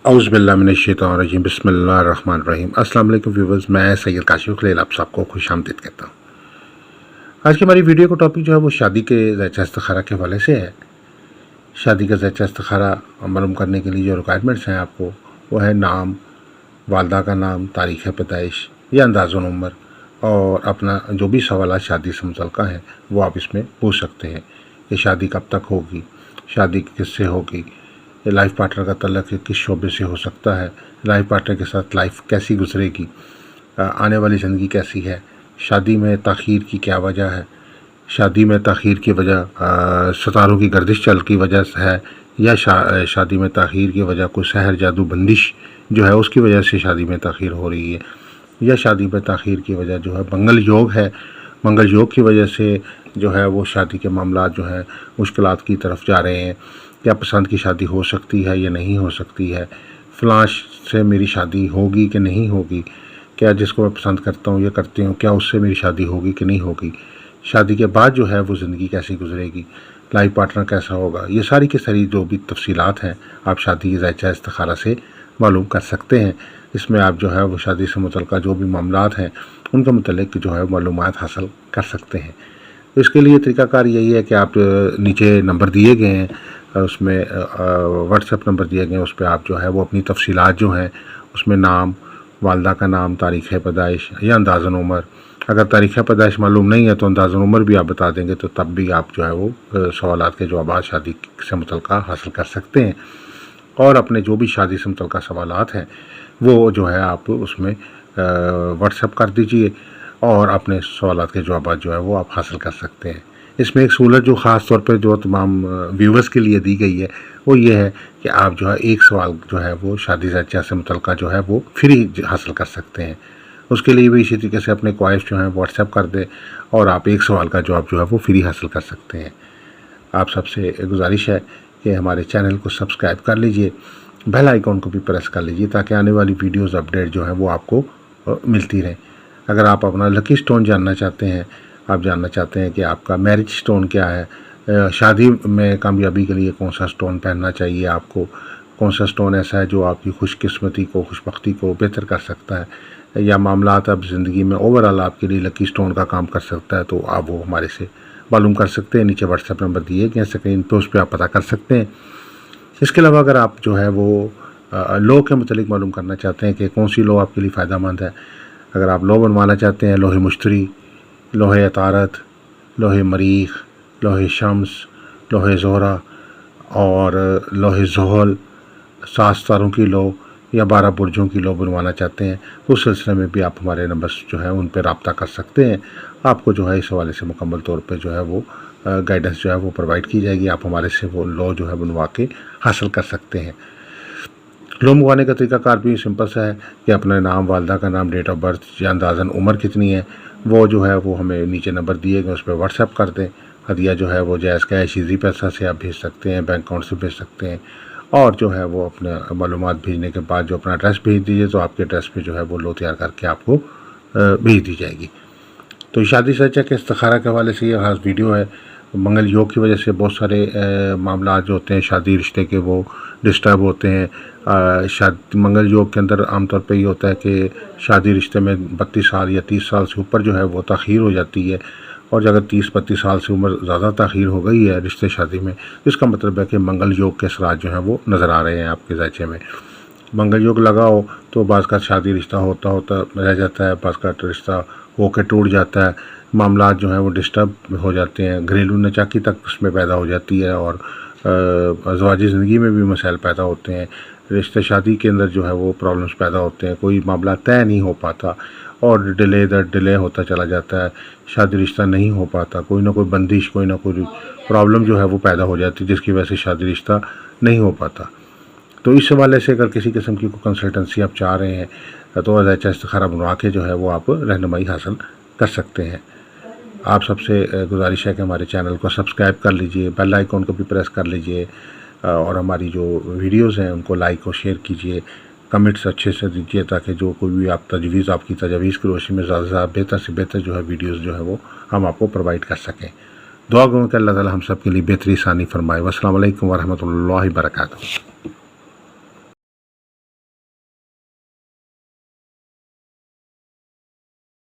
औज़ुबिल्लाहिमिनश्शैतानिर्रजीम बिस्मिल्लाहिर्रहमानिर्रहीम। अस्सलाम वालेकुम व्यूवर्स, मैं सैयद काशिफ खलील आप सबको खुश आमदीद कहता हूँ। आज की हमारी वीडियो का टॉपिक जो है वो शादी के ज़ायचा इस्तिखारा के हवाले से है। शादी का ज़ायचा इस्तिखारा मालूम करने के लिए जो रिक्वायरमेंट्स हैं आपको, वो है नाम, वालदा का नाम, तारीख़ पैदाइश या अंदाज़ुन उम्र, और अपना जो भी सवाल शादी से मुतल्लिक़ हैं वो आप इसमें पूछ सकते हैं कि शादी कब तक होगी, शादी किससे होगी, लाइफ पार्टनर का तल्लुक़ किस शोबे से हो सकता है, लाइफ पार्टनर के साथ लाइफ कैसी गुजरेगी, आने वाली ज़िंदगी कैसी है, शादी में ताख़ीर की क्या वजह है, शादी में ताख़ीर की वजह सितारों की गर्दिश चल की वजह से है या शादी में ताख़ीर की वजह कोई सहर जादू बंदिश जो है उसकी वजह से शादी में ताख़ीर हो रही है, या शादी में ताख़ीर की वजह जो है मंगल योग है, मंगल योग की वजह से जो है वो शादी के मामला जो है मुश्किलात की तरफ जा रहे हैं, क्या पसंद की शादी हो सकती है या नहीं हो सकती है, फ़लाँ से मेरी शादी होगी कि नहीं होगी, क्या जिसको मैं पसंद करता हूँ या करती हूँ क्या उससे मेरी शादी होगी कि नहीं होगी, शादी के बाद जो है वो ज़िंदगी कैसी गुजरेगी, लाइफ पार्टनर कैसा होगा, ये सारी की सारी जो भी तफसीलात हैं आप शादी के ज़ायचा इस्तिखारा से मालूम कर सकते हैं। इसमें आप जो है वो शादी से मुतल्लिक़ जो भी मामलात हैं उनके मुतल्लिक़ जो है मालूमात हासिल कर सकते हैं। तो इसके लिए तरीक़ाकार यही है कि आप नीचे नंबर दिए गए हैं, उसमें व्हाट्सएप नंबर दिए गए हैं, उस पर आप जो है वो अपनी तफसीलात जो हैं उसमें नाम, वालदा का नाम, तारीख़ पैदाइश या अंदाज़न उम्र, अगर तारीख़ पैदाइश मालूम नहीं है तो अंदाज़न उम्र भी आप बता देंगे तो तब भी आप जो है वो सवालात के जवाब शादी से मुतल्लिक़ हासिल कर सकते हैं। और अपने जो भी शादी से मुतल्लिक़ सवालात हैं वो जो है आप उसमें व्हाट्सएप कर दीजिए और अपने सवालात के जवाब जो है वो आप हासिल कर सकते हैं। इसमें एक सहूलत जो ख़ास तौर पे जो तमाम व्यूवर्स के लिए दी गई है वो ये है कि आप जो है एक सवाल जो है वो शादी ज़ायचा से मुतल्लिक़ जो है वो फ्री हासिल कर सकते हैं। उसके लिए भी इसी तरीके से अपने ख्वाहिश जो है व्हाट्सएप कर दें और आप एक सवाल का जवाब जो है वो फ्री हासिल कर सकते हैं। आप सबसे गुजारिश है कि हमारे चैनल को सब्सक्राइब कर लीजिए, बेल आइकॉन को भी प्रेस कर लीजिए ताकि आने वाली वीडियोज़ अपडेट जो है वो आपको मिलती रहें। अगर आप अपना लकी स्टोन जानना चाहते हैं, आप जानना चाहते हैं कि आपका मैरिज स्टोन क्या है, शादी में कामयाबी के लिए कौन सा स्टोन पहनना चाहिए आपको, कौन सा स्टोन ऐसा है जो आपकी खुशकिस्मती को, खुशबख्ती को बेहतर कर सकता है, या मामलात अब ज़िंदगी में ओवरऑल आपके लिए लकी स्टोन का काम कर सकता है, तो आप वो हमारे से मालूम कर सकते हैं। नीचे व्हाट्सएप नंबर दिए गए स्क्रीन पर, उस पर आप पता कर सकते हैं। इसके अलावा अगर आप जो है वो लॉ के मुतालिक मालूम करना चाहते हैं कि कौन सी लॉ आपके लिए फ़ायदा मंद है, अगर आप लॉ बनवाना चाहते हैं, लोहे मुश्तरी, लोहे अतारत, लोहे मरीख, लोहे शम्स, लोहे ज़ोहरा और लोहे ज़ोहल, 7 सितारों की लॉ या 12 बुर्जों की लॉ बनवाना चाहते हैं तो उस सिलसिले में भी आप हमारे नंबर्स जो है उन पर रब्ता कर सकते हैं। आपको जो है इस हवाले से मुकम्मल तौर पे जो है वो गाइडेंस जो है वो प्रोवाइड की जाएगी, आप हमारे से वो लॉ जो है बनवा के हासिल कर सकते हैं। लॉ मंगवाने का तरीक़ाकार भी सिंपल सा है कि अपना नाम, वालदा का नाम, डेट ऑफ बर्थ या अंदाज़न उम्र कितनी है वो जो है वो हमें नीचे नंबर दिए गए उस पर व्हाट्सएप कर दें। हदिया जो है वो जायज़ कैश ईज़ी पैसा से आप भेज सकते हैं, बैंक अकाउंट से भेज सकते हैं, और जो है वो अपने मालूमात भेजने के बाद जो अपना एड्रेस भेज दीजिए तो आपके एड्रेस पे जो है वो लॉ तैयार करके आपको भेज दी जाएगी। तो शादी ज़ायचा के इस्तिखारा के हवाले से ये ख़ास वीडियो है। मंगल योग की वजह से बहुत सारे मामला जो होते हैं शादी रिश्ते के वो डिस्टर्ब होते हैं। शादी मंगल योग के अंदर आमतौर पे ये होता है कि शादी रिश्ते में 32 साल या 30 साल से ऊपर जो है वो ताख़ीर हो जाती है, और अगर 30-32 साल से उम्र ज़्यादा ताख़ीर हो गई है रिश्ते शादी में, इसका मतलब है कि मंगल योग के असरात जो हैं वो नज़र आ रहे हैं आपके ज़ायचे में। मंगल योग लगा हो तो बाज़ का शादी रिश्ता होता रह जाता है, बाज़ का रिश्ता होकर टूट जाता है, मामलात जो हैं वो डिस्टर्ब हो जाते हैं, घरेलू नचाकी तक उसमें पैदा हो जाती है और अज़वाजी ज़िंदगी में भी मसाइल पैदा होते हैं। रिश्ते शादी के अंदर जो है वो प्रॉब्लम्स पैदा होते हैं, कोई मामला तय नहीं हो पाता और डिले दर डिले होता चला जाता है, शादी रिश्ता नहीं हो पाता, कोई ना कोई बंदिश, कोई ना कोई प्रॉब्लम जो है वो पैदा हो जाती है जिसकी वजह से शादी रिश्ता नहीं हो पाता। तो इस हवाले से अगर किसी किस्म की कोई कंसल्टेंसी आप चाह रहे हैं तो ज़ायचा इस्तिखारा बनवा के जो है वो आप रहनुमाई हासिल कर सकते हैं। आप सबसे गुजारिश है कि हमारे चैनल को सब्सक्राइब कर लीजिए, बेल आइकॉन को भी प्रेस कर लीजिए, और हमारी जो वीडियोज़ हैं उनको लाइक और शेयर कीजिए, कमेंट्स अच्छे से दीजिए ताकि जो कोई भी आप तजवीज़, आपकी तजवीज़ की रोशनी में ज़्यादा से ज़्यादा बेहतर से बेहतर जो है वीडियोज़ जो है वो हम आपको प्रोवाइड कर सकें। दुआ करूँ कि अल्लाह ताला हम सब के लिए बेहतरी आसानी फरमाए। अस्सलाम वालेकुम व रहमतुल्लाहि व बरकातहू।